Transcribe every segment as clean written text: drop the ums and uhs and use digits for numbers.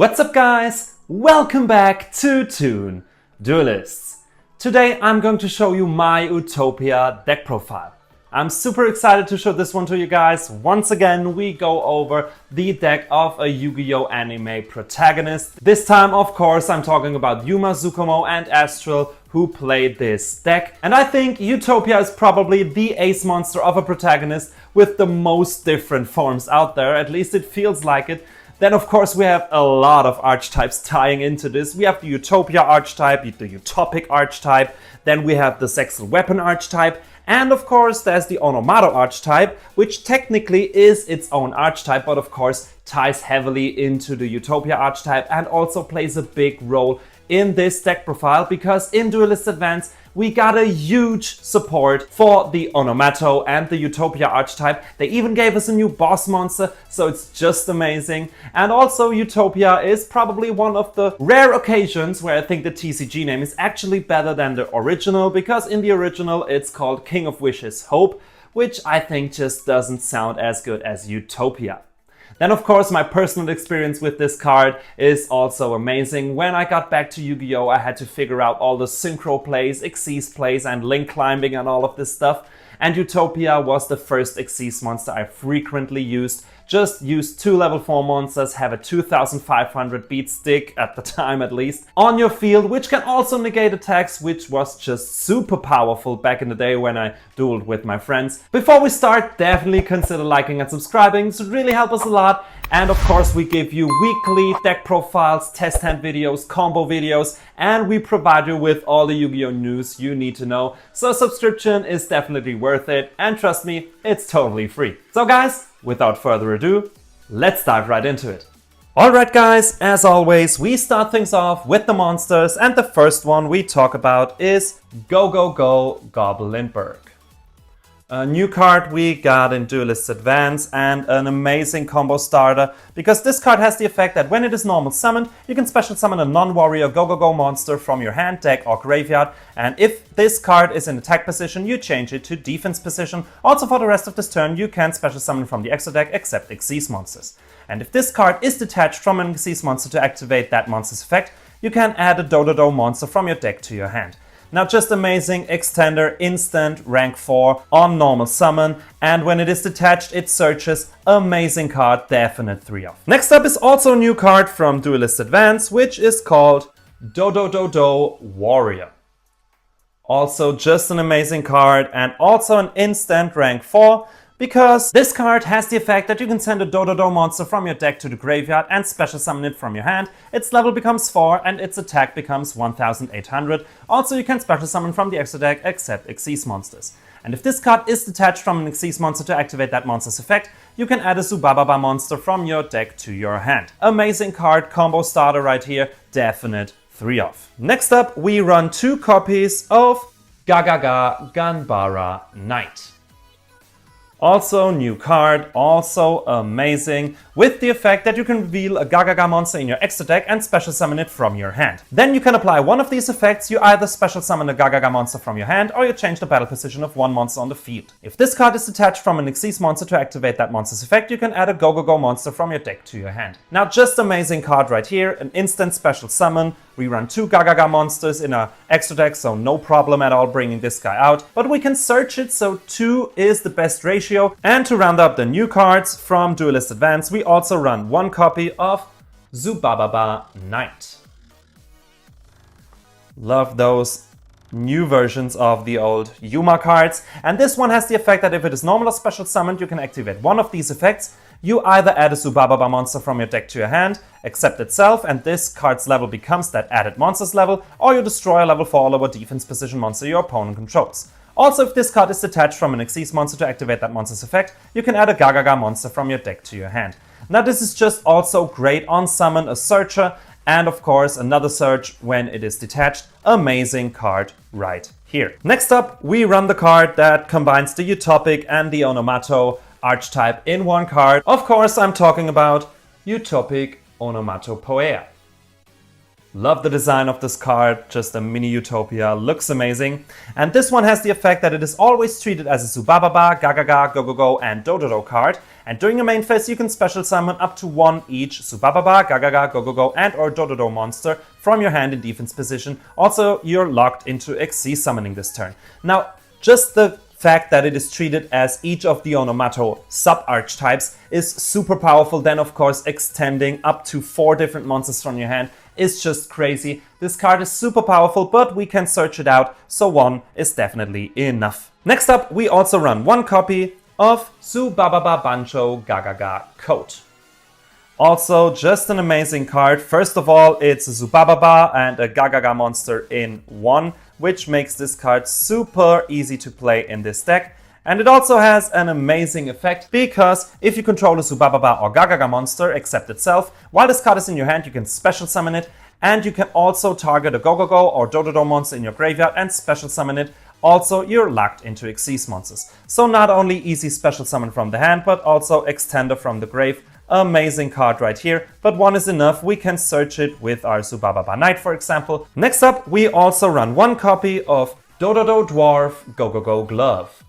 What's up guys? Welcome back to Toon, Duelists. Today I'm going to show you my Utopia deck profile. I'm super excited to show this one to you guys. Once again we go over the deck of a Yu-Gi-Oh! Anime protagonist. This time of course I'm talking about Yuma, Tsukumo and Astral, who played this deck. And I think Utopia is probably the ace monster of a protagonist with the most different forms out there, at least it feels like it. Then of course we have a lot of archetypes tying into this. We have the Utopia archetype, the Utopic archetype, then we have the Sexual Weapon archetype, and of course there's the Onomato archetype, which technically is its own archetype, but of course ties heavily into the Utopia archetype and also plays a big role in this deck profile, because in Duelist Advance we got a huge support for the Onomato and the Utopia archetype. They even gave us a new boss monster, so it's just amazing. And also Utopia is probably one of the rare occasions where I think the TCG name is actually better than the original, because in the original it's called King of Wishes Hope, which I think just doesn't sound as good as Utopia. Then of course my personal experience with this card is also amazing. When I got back to Yu-Gi-Oh! I had to figure out all the synchro plays, Xyz plays and link climbing and all of this stuff. And Utopia was the first Xyz monster I frequently used. Just use 2 level 4 monsters, have a 2500 beat stick, at the time at least, on your field, which can also negate attacks, which was just super powerful back in the day when I dueled with my friends. Before we start, definitely consider liking and subscribing, this would really help us a lot. And of course we give you weekly deck profiles, test hand videos, combo videos, and we provide you with all the Yu-Gi-Oh! News you need to know. So subscription is definitely worth it, and trust me, it's totally free. So guys, without further ado, let's dive right into it. Alright guys, as always, we start things off with the monsters, and the first one we talk about is Go Go Go Goblinberg. A new card we got in Duelist Advance, and an amazing combo starter, because this card has the effect that when it is normal summoned, you can special summon a non-warrior Go-Go-Go monster from your hand, deck or graveyard, and if this card is in attack position, you change it to defense position. Also for the rest of this turn, you can special summon from the extra deck except Xyz monsters. And if this card is detached from an Xyz monster to activate that monster's effect, you can add a Do-Do-Do monster from your deck to your hand. Now just amazing, extender, instant, rank 4 on normal summon, and when it is detached it searches, amazing card, definite 3-off. Next up is also a new card from Duelist Advance, which is called Do-Do-Do-Do Warrior. Also just an amazing card, and also an instant rank 4, because this card has the effect that you can send a Do-Do-Do monster from your deck to the graveyard and special summon it from your hand. Its level becomes 4 and its attack becomes 1800. Also you can special summon from the extra deck except Xyz monsters. And if this card is detached from an Xyz monster to activate that monster's effect, you can add a Subababa monster from your deck to your hand. Amazing card, combo starter right here, definite 3-off. Next up we run 2 copies of Gagaga Ganbara Knight. Also new card, also amazing, with the effect that you can reveal a Gagaga monster in your extra deck and special summon it from your hand. Then you can apply one of these effects. You either special summon a Gagaga monster from your hand, or you change the battle position of one monster on the field. If this card is detached from an Xyz monster to activate that monster's effect, you can add a Go-Go-Go monster from your deck to your hand. Now just amazing card right here, an instant special summon. We run 2 Gagaga monsters in our extra deck, so no problem at all bringing this guy out. But we can search it, so 2 is the best ratio. And to round up the new cards from Duelist Advance, we also run 1 copy of Subababa Knight. Love those new versions of the old Yuma cards. And this one has the effect that if it is normal or special summoned, you can activate one of these effects. You either add a Subababa monster from your deck to your hand, except itself, and this card's level becomes that added monster's level, or you destroy a level 4 or lower defense position monster your opponent controls. Also, if this card is detached from an Xyz monster to activate that monster's effect, you can add a Gagaga monster from your deck to your hand. Now this is just also great on summon, a searcher, and of course another search when it is detached. Amazing card right here. Next up, we run the card that combines the Utopic and the Onomato archetype in one card. Of course, I'm talking about Utopic Onomatopoeia. Love the design of this card, just a mini Utopia, looks amazing. And this one has the effect that it is always treated as a Subababa, Gagaga, Go-Go-Go and Dododo card. And during your main phase you can special summon up to one each Subababa, Gagaga, Go-Go-Go and or Dododo monster from your hand in defense position. Also, you're locked into XZ summoning this turn. Now, just the fact that it is treated as each of the Onomato sub-archetypes is super powerful. Then of course extending up to 4 different monsters from your hand is just crazy. This card is super powerful, but we can search it out, so 1 is definitely enough. Next up, we also run 1 copy of Subababa Bancho Gagaga Code. Also, just an amazing card. First of all, it's a Subababa and a Gagaga monster in 1, which makes this card super easy to play in this deck. And it also has an amazing effect, because if you control a Subababa or Gagaga monster except itself, while this card is in your hand, you can special summon it, and you can also target a Go-Go-Go or Dododo monster in your graveyard and special summon it. Also, you're locked into Xyz monsters. So not only easy special summon from the hand, but also extender from the grave. Amazing card right here, but 1 is enough. We can search it with our Subababa Knight, for example. Next up, we also run 1 copy of Dododo Dwarf Go-Go-Go Glove.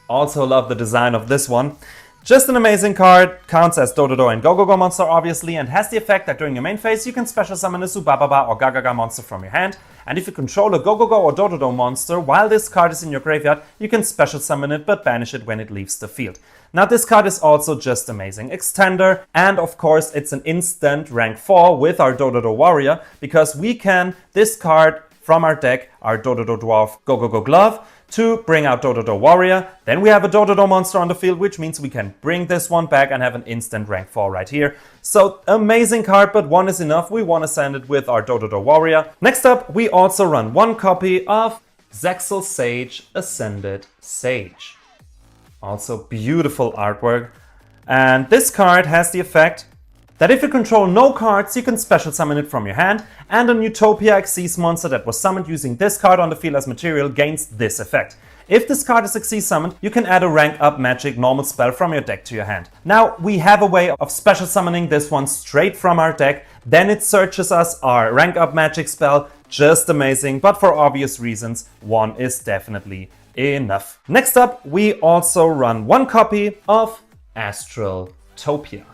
Also love the design of this one. Just an amazing card, counts as Dododo and Go-Go-Go monster obviously, and has the effect that during your main phase you can special summon a Subababa or Gagaga monster from your hand. And if you control a Go-Go-Go or Dododo monster while this card is in your graveyard, you can special summon it but banish it when it leaves the field. Now this card is also just amazing. Extender, and of course it's an instant rank 4 with our Dododo Warrior, because we can discard from our deck our Dododo Dwarf Go-Go-Go Glove to bring out Dododo Warrior. Then we have a Dododo monster on the field, which means we can bring this one back and have an instant rank 4 right here. So amazing card, but 1 is enough. We want to send it with our Dododo Warrior. Next up, we also run 1 copy of Zexal Sage Ascended Sage. Also beautiful artwork. And this card has the effect that if you control no cards, you can special summon it from your hand, and an Utopia Xyz monster that was summoned using this card on the field as material gains this effect. If this card is Xyz summoned, you can add a rank up magic normal spell from your deck to your hand. Now, we have a way of special summoning this one straight from our deck, then it searches us our rank up magic spell. Just amazing, but for obvious reasons, 1 is definitely enough. Next up, we also run 1 copy of Astral Topia.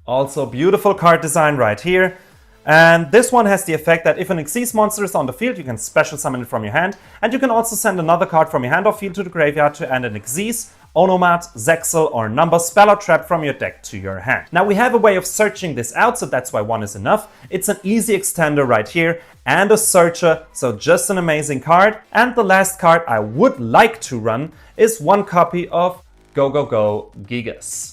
Also beautiful card design right here. And this one has the effect that if an Xyz monster is on the field, you can special summon it from your hand. And you can also send another card from your hand or field to the graveyard to add an Xyz, Onomat, Zexal or number spell or trap from your deck to your hand. Now we have a way of searching this out, so that's why 1 is enough. It's an easy extender right here and a searcher, so just an amazing card. And the last card I would like to run is 1 copy of Go-Go-Go Gigas.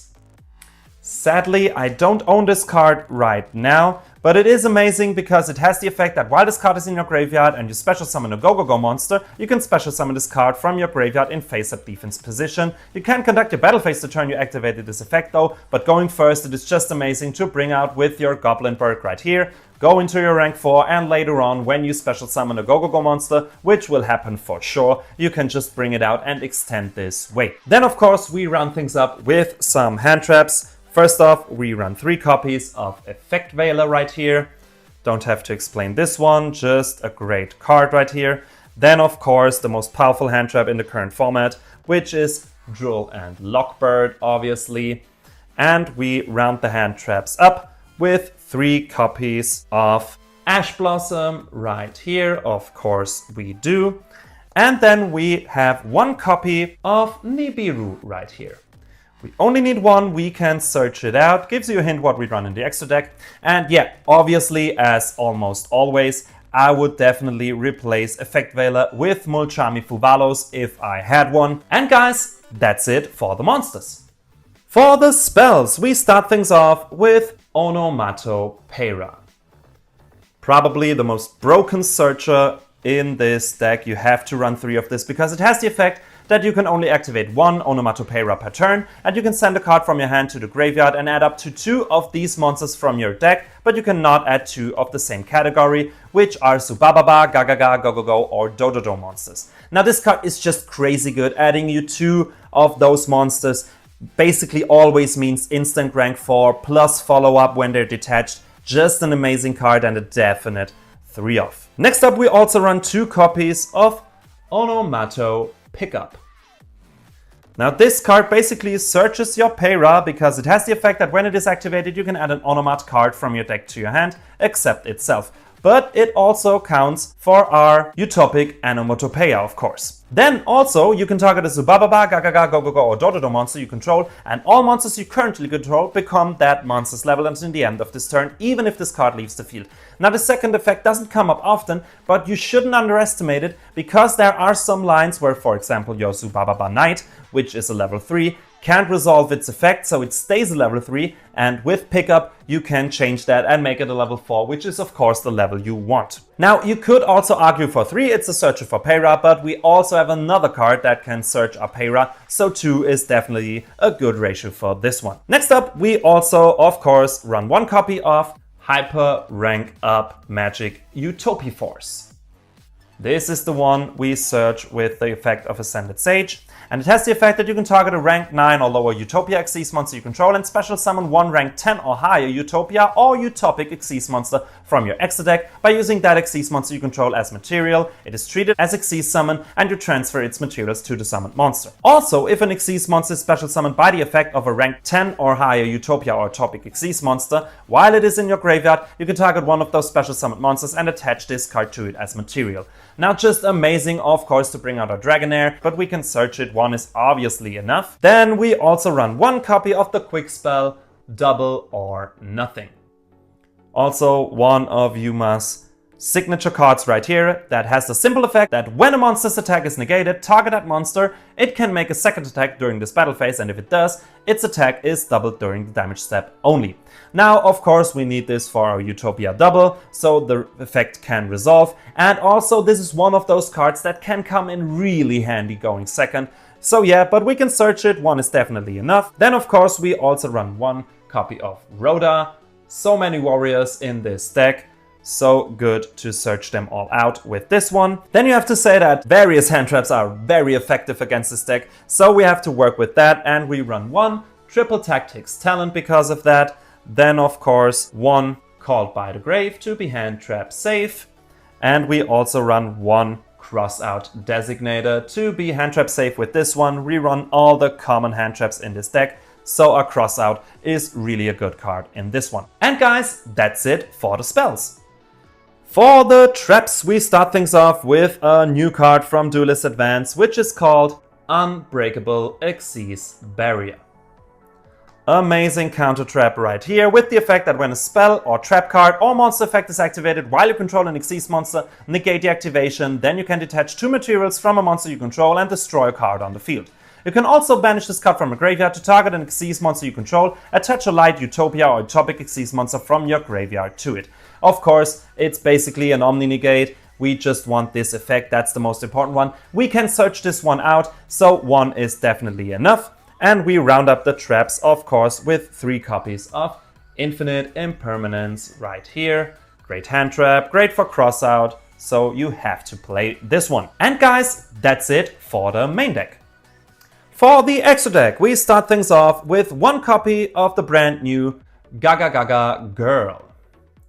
Sadly, I don't own this card right now, but it is amazing because it has the effect that while this card is in your graveyard and you special summon a Go-Go-Go monster, you can special summon this card from your graveyard in face-up defense position. You can conduct your battle phase the turn you activated this effect though, but going first, it is just amazing to bring out with your Goblinberg right here, go into your rank 4, and later on when you special summon a Go-Go-Go monster, which will happen for sure, you can just bring it out and extend this way. Then of course we round things up with some hand traps. First off, we run 3 copies of Effect Veiler right here. Don't have to explain this one, just a great card right here. Then of course the most powerful hand trap in the current format, which is Drool and Lockbird obviously. And we round the hand traps up with 3 copies of Ash Blossom right here, of course we do. And then we have 1 copy of Nibiru right here. We only need 1, we can search it out, gives you a hint what we run in the extra deck. And yeah, obviously, as almost always, I would definitely replace Effect Veiler with Mulchami Fuvalos if I had one. And guys, that's it for the monsters. For the spells, we start things off with Onomatopeira. Probably the most broken searcher in this deck. You have to run 3 of this because it has the effect that you can only activate 1 Onomatopeira per turn, and you can send a card from your hand to the graveyard and add up to 2 of these monsters from your deck, but you cannot add 2 of the same category, which are Subababa, Gagaga, Go-Go-Go or Dododo monsters. Now this card is just crazy good. Adding you 2 of those monsters basically always means instant rank 4 plus follow-up when they're detached. Just an amazing card and a definite 3-off. Next up, we also run 2 copies of Onomato Pickup. Now this card basically searches your Para because it has the effect that when it is activated you can add an Onomat card from your deck to your hand, except itself. But it also counts for our Utopic Onomatopoeia, of course. Then also you can target a Subababa, Gagaga, Gogogo or Dododo monster you control, and all monsters you currently control become that monster's level until the end of this turn, even if this card leaves the field. Now the second effect doesn't come up often, but you shouldn't underestimate it because there are some lines where, for example, your Subababa Knight, which is a level 3, can't resolve its effect, so it stays a level 3, and with pickup you can change that and make it a level 4, which is of course the level you want. Now you could also argue for 3, it's a searcher for Para, but we also have another card that can search our Para, so 2 is definitely a good ratio for this one. Next up, we also of course run 1 copy of Hyper Rank Up Magic Utopia Force. This is the one we search with the effect of Ascended Sage, and it has the effect that you can target a rank 9 or lower Utopia Xyz monster you control and special summon 1 rank 10 or higher Utopia or Utopic Xyz monster from your extra deck by using that Xyz monster you control as material. It is treated as Xyz summon and you transfer its materials to the summoned monster. Also, if an Xyz monster is special summoned by the effect of a rank 10 or higher Utopia or Utopic Xyz monster, while it is in your graveyard, you can target one of those special summoned monsters and attach this card to it as material. Now just amazing, of course, to bring out our Dragonair, but we can search it. 1 is obviously enough. Then we also run 1 copy of the quick spell Double or Nothing. Also one of Yuma's signature cards right here that has the simple effect that when a monster's attack is negated, target that monster, it can make a second attack during this battle phase, and if it does, its attack is doubled during the damage step only. Now, of course, we need this for our Utopia double, so the effect can resolve, and also this is one of those cards that can come in really handy going second. So yeah, but we can search it, 1 is definitely enough. Then of course we also run 1 copy of Rhoda. So many warriors in this deck. So good to search them all out with this one. Then you have to say that various hand traps are very effective against this deck, so we have to work with that, and we run 1 Triple Tactics Talent because of that. Then of course 1 Called by the Grave to be hand trap safe, and we also run 1 Crossout Designator to be hand trap safe with this one. We run all the common hand traps in this deck, so our Crossout is really a good card in this one. And guys, that's it for the spells. For the traps, we start things off with a new card from Duelists Advance, which is called Unbreakable Xyz Barrier. Amazing counter trap right here with the effect that when a spell or trap card or monster effect is activated while you control an Xyz monster, negate the activation, then you can detach 2 materials from a monster you control and destroy a card on the field. You can also banish this card from a graveyard to target an Xyz monster you control, attach a light Utopia or Utopic Xyz monster from your graveyard to it. Of course, it's basically an Omni-Negate. We just want this effect, that's the most important one. We can search this one out, so 1 is definitely enough. And we round up the traps, of course, with 3 copies of Infinite Impermanence right here. Great hand trap, great for crossout, so you have to play this one. And guys, that's it for the main deck. For the extra deck, we start things off with 1 copy of the brand new Gaga Gaga Girl.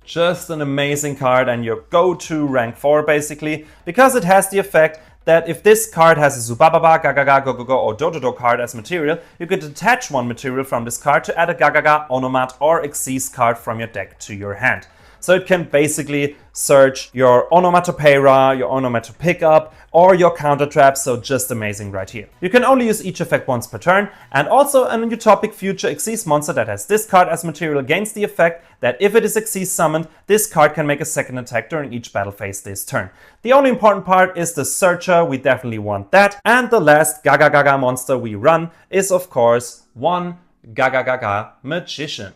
Just an amazing card and your go-to rank 4 basically, because it has the effect that if this card has a Subababa, Gagaga, Gogogo or Dododo card as material, you could detach 1 material from this card to add a Gagaga, Onomat or Xyz card from your deck to your hand. So it can basically search your Onomatopoeia, your Onomato Pickup, or your counter trap, so just amazing right here. You can only use each effect once per turn, and also an Utopic Future Xyz monster that has this card as material gains the effect that if it is Xyz summoned, this card can make a second attack during each battle phase this turn. The only important part is the searcher, we definitely want that, and the last Gaga Gaga monster we run is of course 1 Gaga Gaga Magician.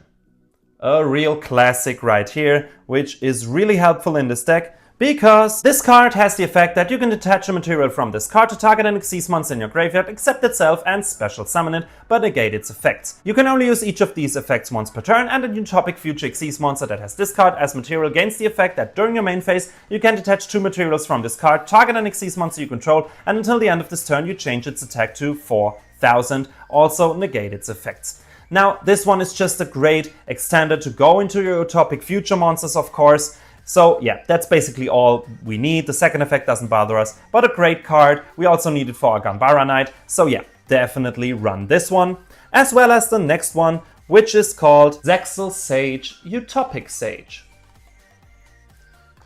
A real classic right here, which is really helpful in this deck, because this card has the effect that you can detach a material from this card to target an Xyz monster in your graveyard, accept itself and special summon it, but negate its effects. You can only use each of these effects once per turn, and a Utopic Future Xyz monster that has this card as material gains the effect that during your main phase, you can detach 2 materials from this card, target an Xyz monster you control, and until the end of this turn you change its attack to 4000, also negate its effects. Now, this one is just a great extender to go into your Utopic future monsters, of course. So yeah, that's basically all we need. The second effect doesn't bother us, but a great card. We also need it for our Ganbara Knight. So yeah, definitely run this one, as well as the next one, which is called Zexal Sage Utopic Sage.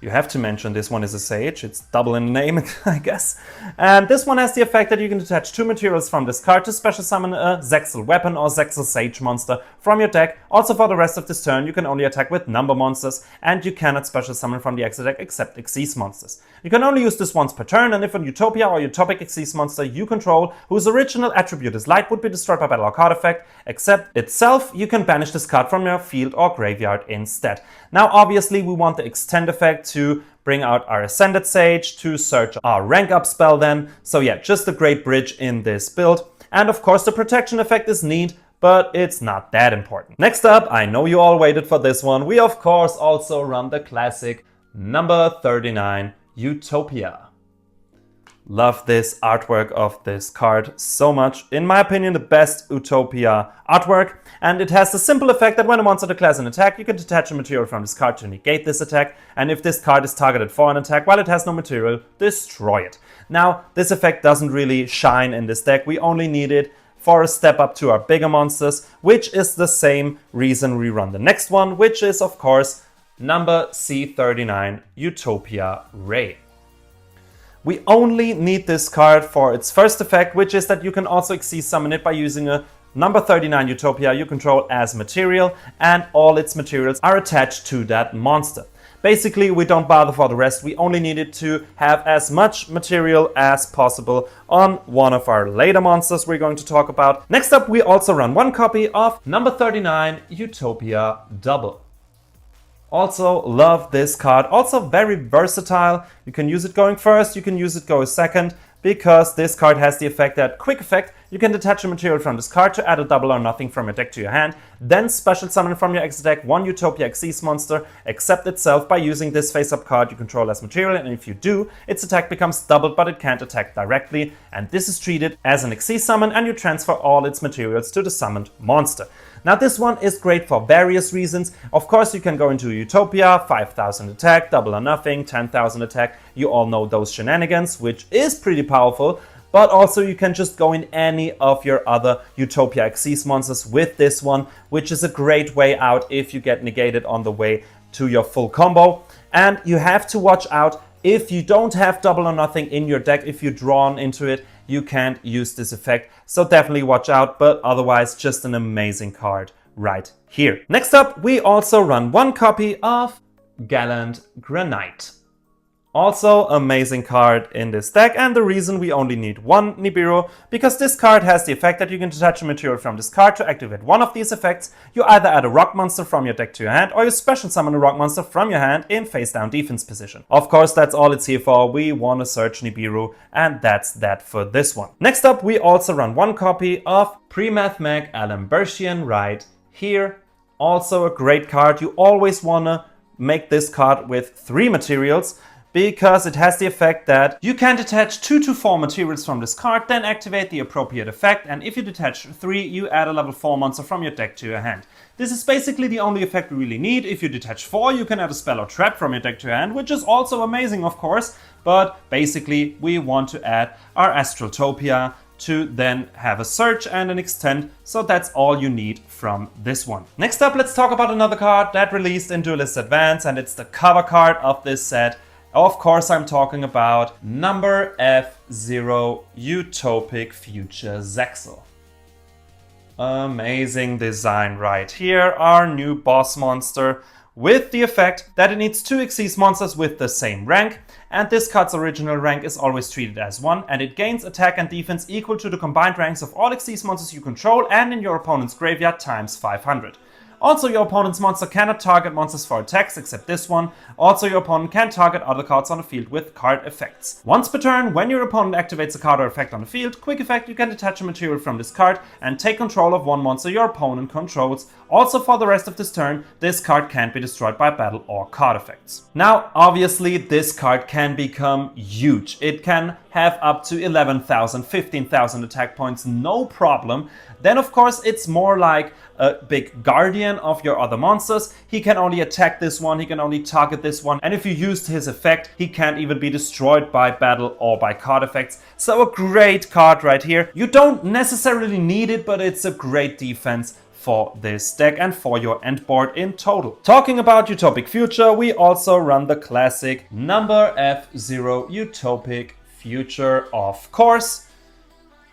You have to mention this one is a Sage, it's double in the name, I guess. And this one has the effect that you can detach 2 materials from this card to special summon a Zexal Weapon or Zexal Sage monster from your deck. Also for the rest of this turn, you can only attack with number monsters, and you cannot special summon from the extra deck except Xyz monsters. You can only use this once per turn, and if a Utopia or Utopic Xyz monster you control, whose original attribute is light, would be destroyed by battle or card effect, except itself, you can banish this card from your field or graveyard instead. Now obviously we want the extend effect to bring out our Ascended Sage to search our rank up spell then. So yeah, just a great bridge in this build. And of course the protection effect is neat, but it's not that important. Next up, I know you all waited for this one, we of course also run the classic number 39 Utopia. Love this artwork of this card so much. In my opinion, the best Utopia artwork. And it has the simple effect that when a monster declares an attack, you can detach a material from this card to negate this attack. And if this card is targeted for an attack while it has no material, destroy it. Now, this effect doesn't really shine in this deck. We only need it for a step up to our bigger monsters, which is the same reason we run the next one, which is, of course, number C39 Utopia Ray. We only need this card for its first effect, which is that you can also Xyz summon it by using a number 39 Utopia you control as material, and all its materials are attached to that monster. Basically, we don't bother for the rest, we only need it to have as much material as possible on one of our later monsters we're going to talk about. Next up, we also run one copy of number 39 Utopia Double. Also love this card, also very versatile. You can use it going first, you can use it going second, because this card has the effect that, quick effect, you can detach a material from this card to add a double or nothing from your deck to your hand, then special summon from your extra deck one Utopia Xyz monster, except itself, by using this face-up card you control as material, and if you do, its attack becomes doubled but it can't attack directly, and this is treated as an Xyz summon and you transfer all its materials to the summoned monster. Now this one is great for various reasons. Of course you can go into Utopia, 5000 attack, double or nothing, 10,000 attack. You all know those shenanigans, which is pretty powerful. But also you can just go in any of your other Utopia Xyz monsters with this one, which is a great way out if you get negated on the way to your full combo. And you have to watch out if you don't have double or nothing in your deck, if you're drawn into it, you can't use this effect. So definitely watch out, but otherwise just an amazing card right here. Next up, we also run one copy of Gallant Granite. Also amazing card in this deck, and the reason we only need one Nibiru, because this card has the effect that you can detach a material from this card to activate one of these effects. You either add a rock monster from your deck to your hand, or you special summon a rock monster from your hand in face down defense position. Of course, that's all it's here for. We want to search Nibiru, and that's that for this one. Next up, we also run one copy of Premathmag Alambertian right here. Also a great card. You always want to make this card with 3 materials, because it has the effect that you can detach 2 to 4 materials from this card, then activate the appropriate effect, and if you detach 3, you add a level 4 monster from your deck to your hand. This is basically the only effect we really need. If you detach 4, you can add a spell or trap from your deck to your hand, which is also amazing, of course, but basically we want to add our Astraltopia to then have a search and an extend, so that's all you need from this one. Next up, let's talk about another card that released in Duelists Advance, and it's the cover card of this set. Of course, I'm talking about number F0 Utopic Future Zexal. Amazing design right here, our new boss monster, with the effect that it needs 2 Xyz monsters with the same rank, and this card's original rank is always treated as 1, and it gains attack and defense equal to the combined ranks of all Xyz monsters you control and in your opponent's graveyard times 500. Also, your opponent's monster cannot target monsters for attacks except this one. Also, your opponent can target other cards on the field with card effects. Once per turn, when your opponent activates a card or effect on the field, quick effect, you can detach a material from this card and take control of one monster your opponent controls. Also, for the rest of this turn, this card can't be destroyed by battle or card effects. Now, obviously, this card can become huge. It can have up to 11,000, 15,000 attack points, no problem. Then of course it's more like a big guardian of your other monsters. He can only attack this one, he can only target this one, and if you used his effect, he can't even be destroyed by battle or by card effects. So a great card right here. You don't necessarily need it, but it's a great defense for this deck and for your end board in total. Talking about Utopic Future, we also run the classic number F0 Utopic Future, of course.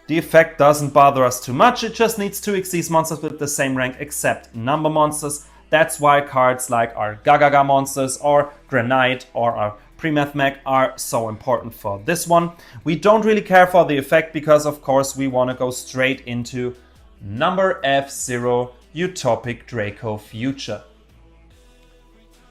The effect doesn't bother us too much, it just needs 2 Xyz monsters with the same rank except number monsters. That's why cards like our Gagaga monsters or Granite or our Premath Mech are so important for this one. We don't really care for the effect because of course we want to go straight into number F0 Utopic Draco Future.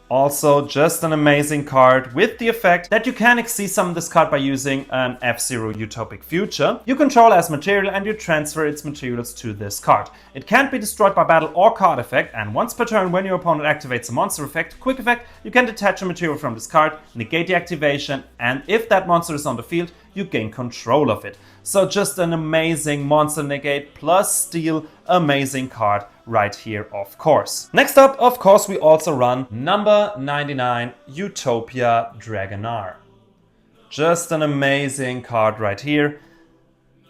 Also just an amazing card with the effect that you can Xyz summon this card by using an F0 Utopic Future you control as material, and you transfer its materials to this card. It can't be destroyed by battle or card effect, and once per turn when your opponent activates a monster effect, quick effect, you can detach a material from this card, negate the activation, and if that monster is on the field, you gain control of it. So just an amazing monster negate plus steal, amazing card right here, of course. Next up, of course, we also run number 99 Utopia Dragonar. Just an amazing card right here.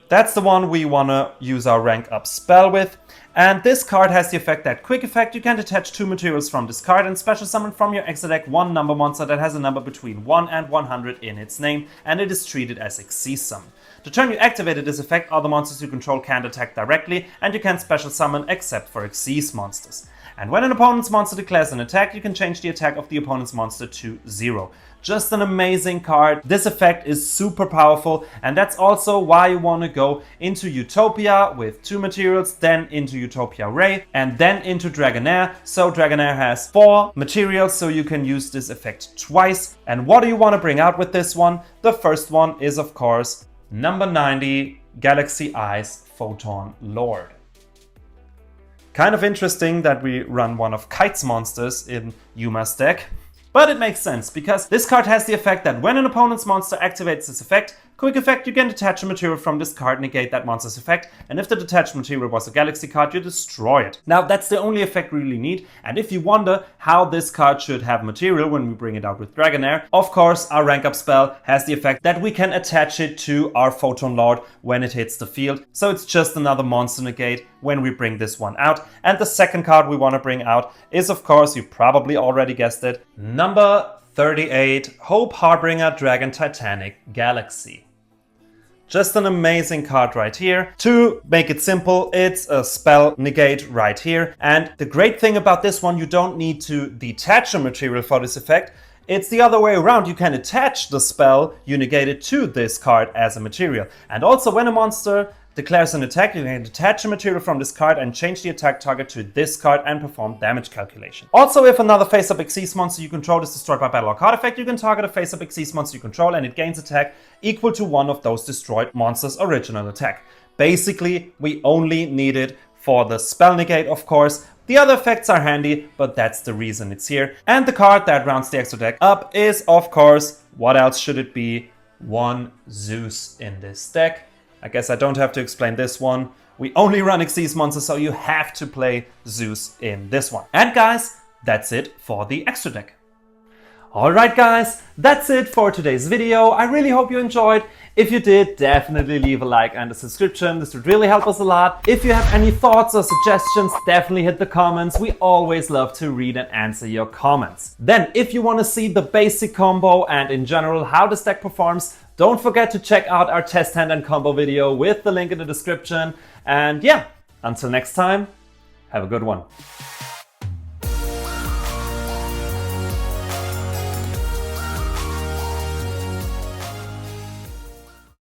That's the one we want to use our rank up spell with. And this card has the effect that quick effect, you can detach 2 materials from this card and special summon from your extra deck 1 number monster that has a number between 1 and 100 in its name, and it is treated as Xyz summon. The turn you activated this effect, other monsters you control can't attack directly, and you can special summon except for Xyz monsters. And when an opponent's monster declares an attack, you can change the attack of the opponent's monster to 0. Just an amazing card. This effect is super powerful, and that's also why you want to go into Utopia with 2 materials, then into Utopia Ray, and then into Dragonair. So Dragonair has 4 materials, so you can use this effect twice. And what do you want to bring out with this one? The first one is, of course, number 90 Galaxy Eyes Photon Lord. Kind of interesting that we run one of Kite's monsters in Yuma's deck. But it makes sense, because this card has the effect that when an opponent's monster activates this effect, quick effect, you can detach a material from this card, negate that monster's effect, and if the detached material was a Galaxy card, you destroy it. Now that's the only effect we really need, and if you wonder how this card should have material when we bring it out with Dragonair, of course our rank up spell has the effect that we can attach it to our Photon Lord when it hits the field, so it's just another monster negate when we bring this one out. And the second card we want to bring out is, of course, you probably already guessed it, number 38 Hope Harbinger Dragon Titanic Galaxy. Just an amazing card right here. To make it simple, it's a spell negate right here. And the great thing about this one, you don't need to detach a material for this effect. It's the other way around. You can attach the spell you negated to this card as a material. And also when a monster declares an attack, you can detach a material from this card and change the attack target to this card and perform damage calculation. Also, if another face-up Xyz monster you control is destroyed by battle or card effect, you can target a face-up Xyz monster you control and it gains attack equal to one of those destroyed monsters' original attack. Basically, we only need it for the spell negate, of course. The other effects are handy, but that's the reason it's here. And the card that rounds the extra deck up is, of course, what else should it be? One Zeus in this deck. I guess I don't have to explain this one. We only run Xyz monsters, so you have to play Zeus in this one. And guys, that's it for the extra deck. Alright guys, that's it for today's video. I really hope you enjoyed. If you did, definitely leave a like and a subscription. This would really help us a lot. If you have any thoughts or suggestions, definitely hit the comments. We always love to read and answer your comments. Then, if you want to see the basic combo and in general how this deck performs, don't forget to check out our test hand and combo video with the link in the description. And yeah, until next time, have a good one.